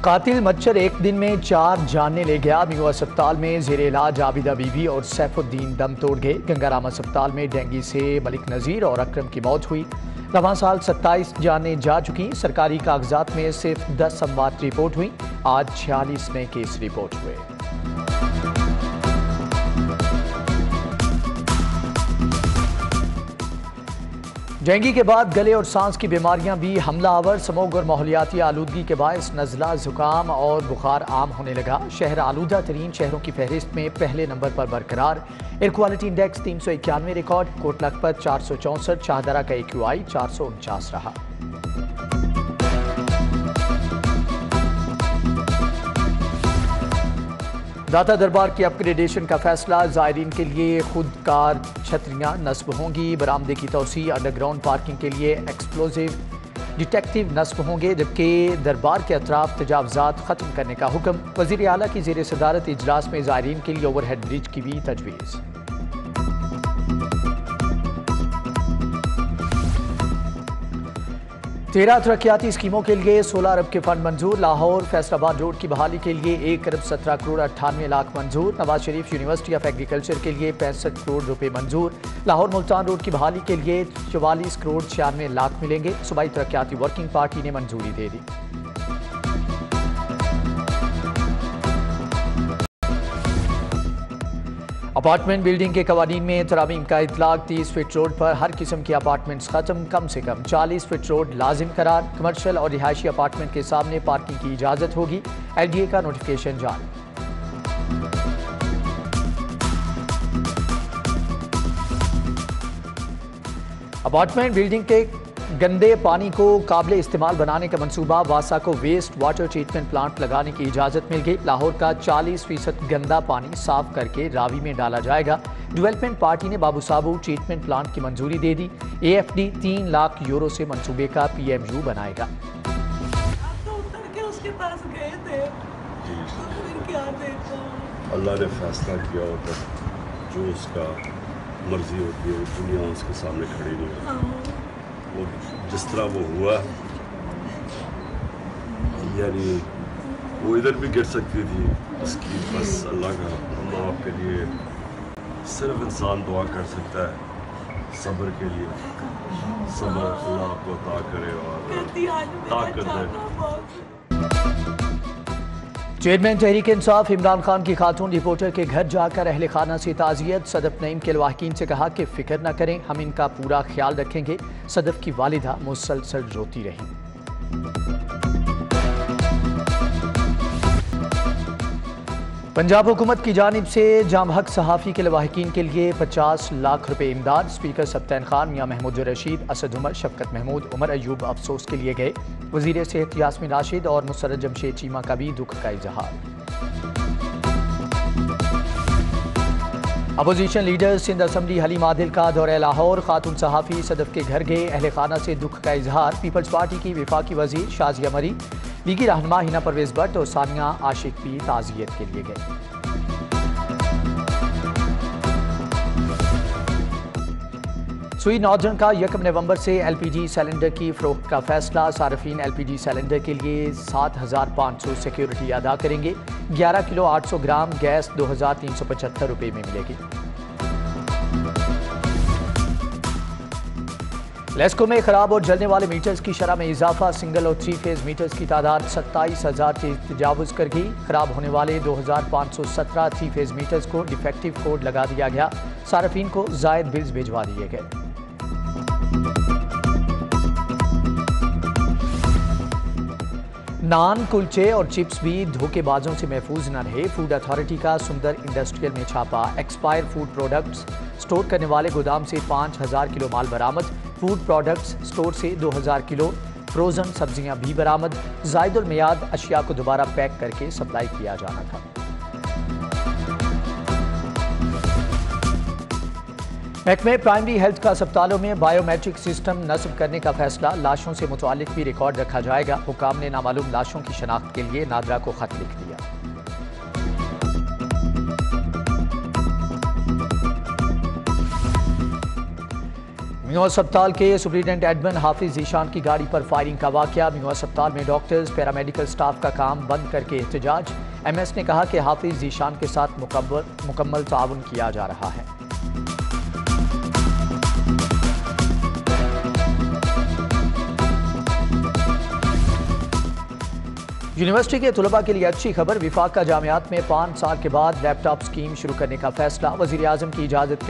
कातिल मच्छर एक दिन में 4 जानें ले गया। मीनू अस्पताल में जेर इलाज आबिदा बीबी और सैफुद्दीन दम तोड़ गए। गंगाराम अस्पताल में डेंगू से मलिक नज़ीर और अकरम की मौत हुई। रवां साल 27 जानें जा चुकी। सरकारी कागजात में सिर्फ 10 अमवात रिपोर्ट हुई। आज 46 नए केस रिपोर्ट हुए। डेंगू के बाद गले और सांस की बीमारियां भी हमला आवर। स्मोग और माहौलियाती आलूदगी के बायस नज़ला, जुकाम और बुखार आम होने लगा। शहर आलूदा तरीन शहरों की फहरिस्त में पहले नंबर पर बरकरार। Air quality index 391 record. Kot Lakhpat 464, Shahdara का AQI 449 रहा। दाता दरबार की अपग्रेडेशन का फैसला। ज़ायरीन के लिए खुद कार छतरियाँ नस्ब होंगी। बरामदे की तोसी। अंडरग्राउंड पार्किंग के लिए एक्सप्लोजिव डिटेक्टिव नस्ब होंगे। जबकि दरबार के अतराफ तजावजात खत्म करने का हुक्म। वज़ीर आला की ज़ेर सदारत इजलास में ज़ायरीन के लिए ओवरहेड ब्रिज की भी तजवीज़। 13 तरक्याती स्कीमों के लिए 16 अरब के फंड मंजूर। लाहौर फैसलाबाद रोड की बहाली के लिए 1 अरब 17 करोड़ 98 लाख मंजूर। Nawaz Sharif university of agriculture के लिए 65 करोड़ रुपए मंजूर। लाहौर मुल्तान रोड की बहाली के लिए 44 करोड़ 96 लाख मिलेंगे। सूबाई तरक्याती वर्किंग पार्टी ने मंजूरी दे दी। अपार्टमेंट बिल्डिंग के कवानीन में तरामीम का इतलाक। 30 फीट रोड पर हर किस्म के अपार्टमेंट्स खत्म। कम से कम 40 फीट रोड लाजिम करार। कमर्शियल और रिहायशी अपार्टमेंट के सामने पार्किंग की इजाजत होगी। LDA का नोटिफिकेशन जारी। अपार्टमेंट बिल्डिंग के गंदे पानी को काबिल इस्तेमाल बनाने का मंसूबा। वासा को वेस्ट वाटर ट्रीटमेंट प्लांट लगाने की इजाज़त मिल गई। लाहौर का 40% गंदा पानी साफ करके रावी में डाला जाएगा। डेवलपमेंट पार्टी ने बाबू साबू ट्रीटमेंट प्लांट की मंजूरी दे दी। AFD 3 लाख यूरो से मंसूबे का PMU बनाएगा। अल्लाह ने फैसला किया होता, जो उसका मर्जी होती है वो दुनिया उसके सामने खड़ी नहीं होती। वो जिस तरह वो हुआ, यानी वो इधर भी गिर सकती थी। उसकी बस अल्लाह का, हम आपके लिए सिर्फ इंसान दुआ कर सकता है सब्र के लिए। सब्र अल्लाह आपको अता करे और ताकत दे। चेयरमैन तहरीक इंसाफ इमरान खान की खातून रिपोर्टर के घर जाकर अहले खाना से ताज़ियत। सदफ नईम के लवाहकीन से कहा कि फिक्र न करें, हम इनका पूरा ख्याल रखेंगे। सदफ की वालिदा मुसलसल रोती रही। पंजाब हुकूमत की जानिब से जाम हक सहाफ़ी के लवाहकीन के लिए 50 लाख रुपए इमदाद। स्पीकर सब्तैन खान, मियां महमूद रशीद, असद उमर, शफकत महमूद, उमर अयूब अफसोस के लिए गए। वज़ीर सेहत यास्मीन राशिद और मुसर्रत जमशेद चीमा का भी दुख का इजहार। Opposition leader Sindh assembly Haleem Adil का दौरा लाहौर। खातून सहाफ़ी सदफ के घर गए। अहले खाना से दुख का इजहार। पीपल्स पार्टी की विफाकी वज़ीर शाजिया मरी, लीगी रहनुमा हिना परवेज़ भट्ट और सानिया आशिक भी ताज़ियत के लिए गए। सुई नॉर्दर्न का 1 नवंबर से LPG सिलेंडर की फ़रोख्त का फैसला। सार्फिन LPG सिलेंडर के लिए 7,500 सिक्योरिटी अदा करेंगे। 11 किलो 800 ग्राम गैस 2,375 रुपये में मिलेगी। लेस्को में खराब और जलने वाले मीटर्स की शरह में इजाफा। सिंगल और 3 फेज मीटर्स की तादाद 27,000 से तजावुज़ कर गई। खराब होने वाले 2,517 3 फेज मीटर्स को डिफेक्टिव कोड लगा दिया गया। सार्फिन को जायद बिल्स भिजवा दिए गए। नान, कुलचे और चिप्स भी धोखेबाजों से महफूज न रहे। फूड अथॉरिटी का सुंदर इंडस्ट्रियल में छापा। एक्सपायर फूड प्रोडक्ट्स स्टोर करने वाले गोदाम से 5,000 किलो माल बरामद। फूड प्रोडक्ट्स स्टोर से 2,000 किलो फ्रोजन सब्जियां भी बरामद। जायदुल मियाद अशिया को दोबारा पैक करके सप्लाई किया जाना था। महकमे प्राइमरी हेल्थ का अस्पतालों में बायोमेट्रिक सिस्टम नस्ब करने का फैसला। लाशों से मुतालिक भी रिकॉर्ड रखा जाएगा। हुकाम ने नामालूम लाशों की शनाख्त के लिए नादरा को खत लिख दिया। म्यू अस्पताल के सुप्रिंटेंडेंट एडमिन हाफिज जीशान की गाड़ी पर फायरिंग का वाकया। म्यू अस्पताल में डॉक्टर्स पैरामेडिकल स्टाफ का काम बंद करके एहतजाज। एमएस ने कहा कि हाफिज जीशान के साथ मुकम्मल ताउन किया जा रहा है। यूनिवर्सिटी के तलबा के लिए अच्छी खबर। विफाका जामियात में 5 साल के बाद लैपटॉप स्कीम शुरू करने का फैसला। वज़ीर आज़म की इजाज़त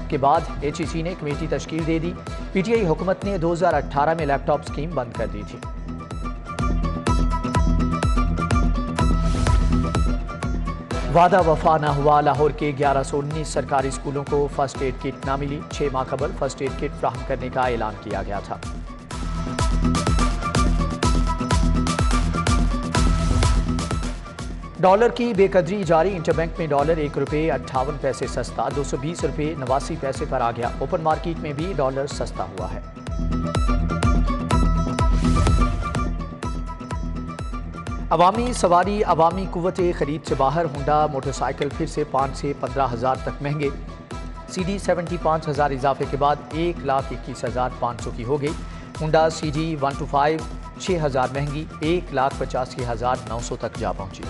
के बाद HEC ने कमेटी तश्कील दे दी। PTI हुकूमत ने 2018 में लैपटॉप स्कीम बंद कर दी थी। वादा वफा न हुआ। लाहौर के 1119 सरकारी स्कूलों को फर्स्ट एड किट न मिली। 6 माह कबल फर्स्ट एड किट फ्राहम करने का ऐलान किया गया था। डॉलर की बेकदरी जारी। इंटरबैंक में डॉलर 1 रुपये 58 पैसे सस्ता 220 रुपये 89 पैसे पर आ गया। ओपन मार्केट में भी डॉलर सस्ता हुआ है। अवामी सवारी अवामी कुव्वत खरीद से बाहर। होंडा मोटरसाइकिल फिर से 5 से 15 हज़ार तक महंगे। CD 75,000 इजाफे के बाद 1,21,500 की हो गई। होंडा CG 125 6,000 महंगी 1,85,900 तक जा पहुंची।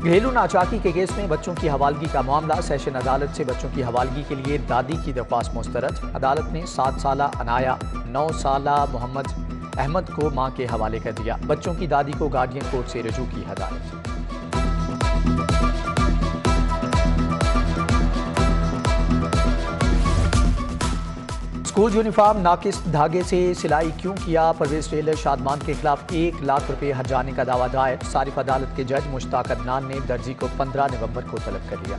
घरेलू नाचाकी के केस में बच्चों की हवालगी का मामला। सेशन अदालत से बच्चों की हवालगी के लिए दादी की दरख्वास्त मुस्तरद। अदालत ने 7 साला अनाया 9 साला मोहम्मद अहमद को मां के हवाले कर दिया। बच्चों की दादी को गार्डियन कोर्ट से रजू की हदायत। स्कूल यूनिफॉर्म नाकिस धागे से सिलाई क्यों किया। परवेज टेलर शादमान के खिलाफ 1 लाख रुपए हर्जाने का दावा दायर। सारिफ अदालत के जज मुश्ताक अदनान ने दर्जी को 15 नवंबर को तलब कर लिया।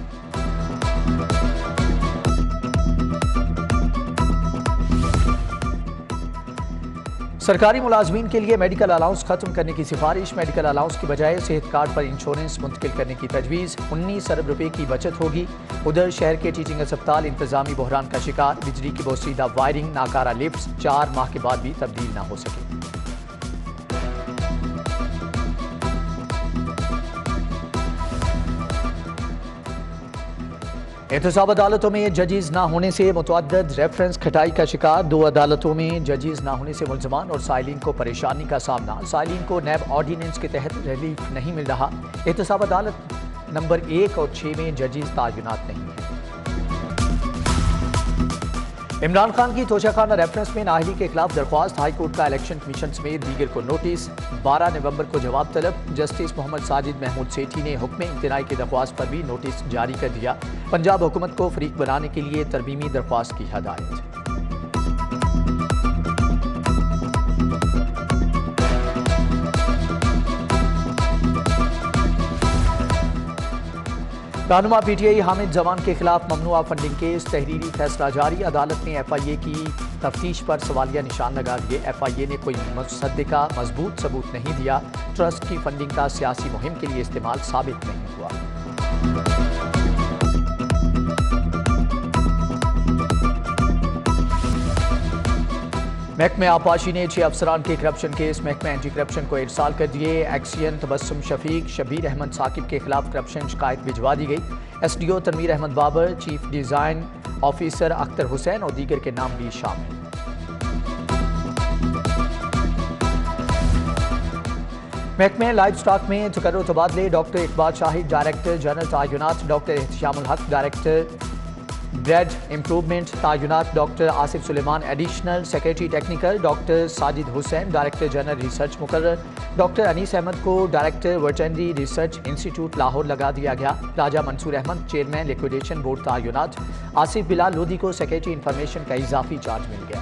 सरकारी मुलाजमीन के लिए मेडिकल अलाउंस खत्म करने की सिफारिश। मेडिकल अलाउंस की बजाय सेहत कार्ड पर इंश्योरेंस मुंतकिल करने की तजवीज़। 19 अरब रुपए की बचत होगी। उधर शहर के टीचिंग अस्पताल इंतजामी बहरान का शिकार। बिजली की बोसीदा वायरिंग नाकारा लिफ्ट्स 4 माह के बाद भी तब्दील न हो सके। एहतसाब अदालतों में जजेस ना होने से मुतअद्दिद रेफरेंस खटाई का शिकार। 2 अदालतों में जजेस ना होने से मुल्ज़मान और साइलिन को परेशानी का सामना। साइलिन को नैब ऑर्डिनेंस के तहत रिलीफ नहीं मिल रहा। एहतसाब अदालत नंबर 1 और 6 में जजेस तायुनात नहीं है। इमरान खान की तोशाखाना रेफरेंस में नाअहली के खिलाफ दरख्वास्त। हाई कोर्ट का इलेक्शन कमीशन समेत दीगर को नोटिस। 12 नवंबर को जवाब तलब। जस्टिस मोहम्मद साजिद महमूद सेठी ने हुक्म इम्तनाई की दरख्वास्त पर भी नोटिस जारी कर दिया। पंजाब हुकूमत को फरीक बनाने के लिए तरमीमी दरख्वास्त की हदायत। रहनुमा PTI हामिद जमान के खिलाफ ममनुआ फंडिंग केस। तहरीरी फैसला जारी। अदालत ने FIA की तफ्तीश पर सवालिया निशान लगा दिए। FIA ने कोई मुसद्दिका मजबूत सबूत नहीं दिया। ट्रस्ट की फंडिंग का सियासी मुहिम के लिए इस्तेमाल साबित नहीं हुआ। महकमे आपाशी ने 6 अफसरान के करप्शन केस महकमे एंटी करप्शन को इरसाल कर दिए। एक्सियन तबस्सुम शफीक शबीर अहमद साकिब के खिलाफ करप्शन शिकायत भिजवा दी गई। SDO Tanveer Ahmed Babar, chief design officer Akhtar Hussain और दीगर के नाम भी शामिल। महकमे लाइव स्टॉक में तकर्रुर तबादले। Doctor Iqbal Shahid director general तायुनात। Doctor Ehtishamul Haq director breed improvement तायुनात। Doctor Asif Suleman additional secretary technical. Doctor Sajid Hussain director general research मुकर्रर। डॉक्टर अनीस अहमद को director veterinary research institute Lahore लगा दिया गया। Raja Mansoor Ahmad chairman liquidation board तायुनात। आसिफ बिलाल लोधी को सेक्रेटरी इंफॉर्मेशन का इजाफी चार्ज मिल गया।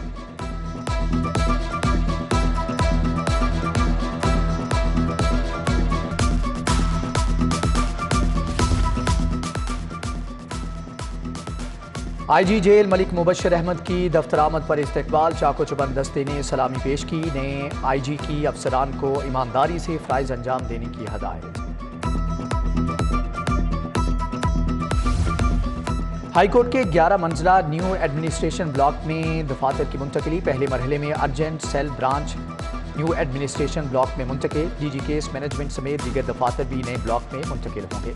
IG जेल मलिक मुबशर अहमद की दफ्तर आमद पर इस्तकबाल। चाको चुबंद दस्ते ने सलामी पेश की। ने IG की अफसरान को ईमानदारी से फ़राइज़ अंजाम देने की हदायत। हाईकोर्ट के 11 मंजिला न्यू एडमिनिस्ट्रेशन ब्लॉक में दफातर की मुंतकली। पहले मरहले में urgent cell branch new administration block में मुंतकिल। DG केस मैनेजमेंट समेत दीगर दफातर भी नए ब्लॉक में मुंतकिल होंगे।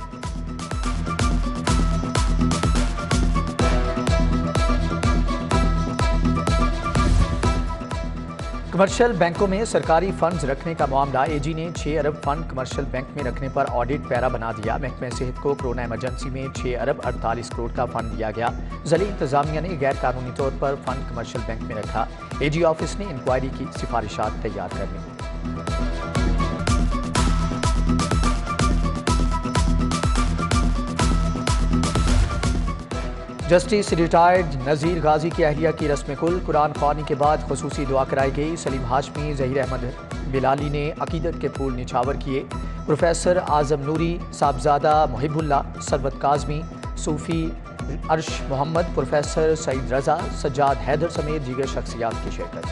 कमर्शियल बैंकों में सरकारी फंड्स रखने का मामला। एजी ने 6 अरब फंड कमर्शियल बैंक में रखने पर ऑडिट पैरा बना दिया। महकमे सेहत को कोरोना इमरजेंसी में 6 अरब 48 करोड़ का फंड दिया गया। ज़िली इंतजामिया ने गैर कानूनी तौर पर फंड कमर्शियल बैंक में रखा। एजी ऑफिस ने इंक्वायरी की सिफारिशात तैयार कर ली। जस्टिस रिटायर्ड नज़ीर गाजी की अहलिया की रस्म कुल। कुरान ख्वानी के बाद खुसूसी दुआ कराई गई। सलीम हाशमी, ज़हीर अहमद बिलाली ने अकीदत के फूल निछावर किए। प्रोफेसर आज़म नूरी, साहबजादा मुहिबुल्ला, सरवत काज़मी, सूफ़ी अर्श मोहम्मद, प्रोफेसर सईद रज़ा, सज्जाद हैदर समेत दीगर शख्सियात की शिरकत।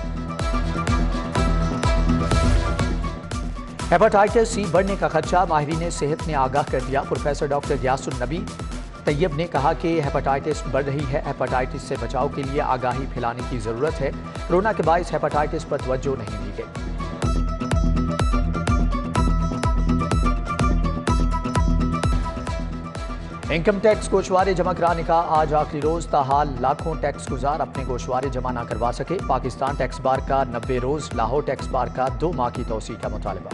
हेपेटाइटिस सी बढ़ने का खदशा, माहिरीन सेहत ने आगाह कर दिया। प्रोफेसर डॉक्टर गियासुन नबी तैयब ने कहा कि हेपेटाइटिस बढ़ रही है। हेपेटाइटिस से बचाव के लिए आगाही फैलाने की जरूरत है। कोरोना के बायस हेपेटाइटिस पर तवज्जो नहीं दी गई। इनकम टैक्स गोशवारे जमा कराने का आज आखिरी रोज। ताहाल लाखों टैक्स गुजार अपने गोशवारे जमा न करवा सके। पाकिस्तान टैक्स बार का 90 रोज, लाहौर टैक्स बार का 2 माह की तौसीह का मुतालबा।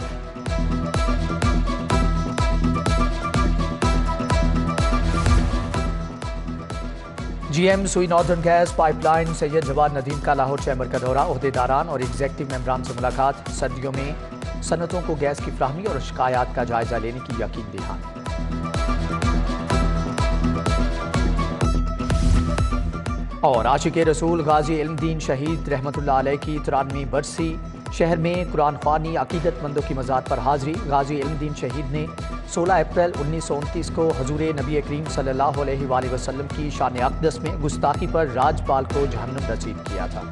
GM Sui Northern Gas Pipeline Syed Jawad Nadeem का लाहौर चैम्बर का दौरा। ओहदेदारान और एग्जेक्टिव मेंबरान से मुलाकात। सर्दियों में सनतों को गैस की फ्राहमी और शिकायत का जायजा लेने की यकीन दहानी। और आशिक़े रसूल गाजी इल्मदीन शहीद रहमतुल्लाह अलैह की 93वीं बरसी। शहर में कुरान ख्वानी अकीदतमंदों की मज़ार पर हाजिरी। गाजी इल्मदीन शहीद ने 16 अप्रैल 1929 को हजूर नबी करीम सल्लल्लाहु अलैहि वसल्लम की शान अक़दस में गुस्ताखी पर राजपाल को जहन्नुम रसीद किया था।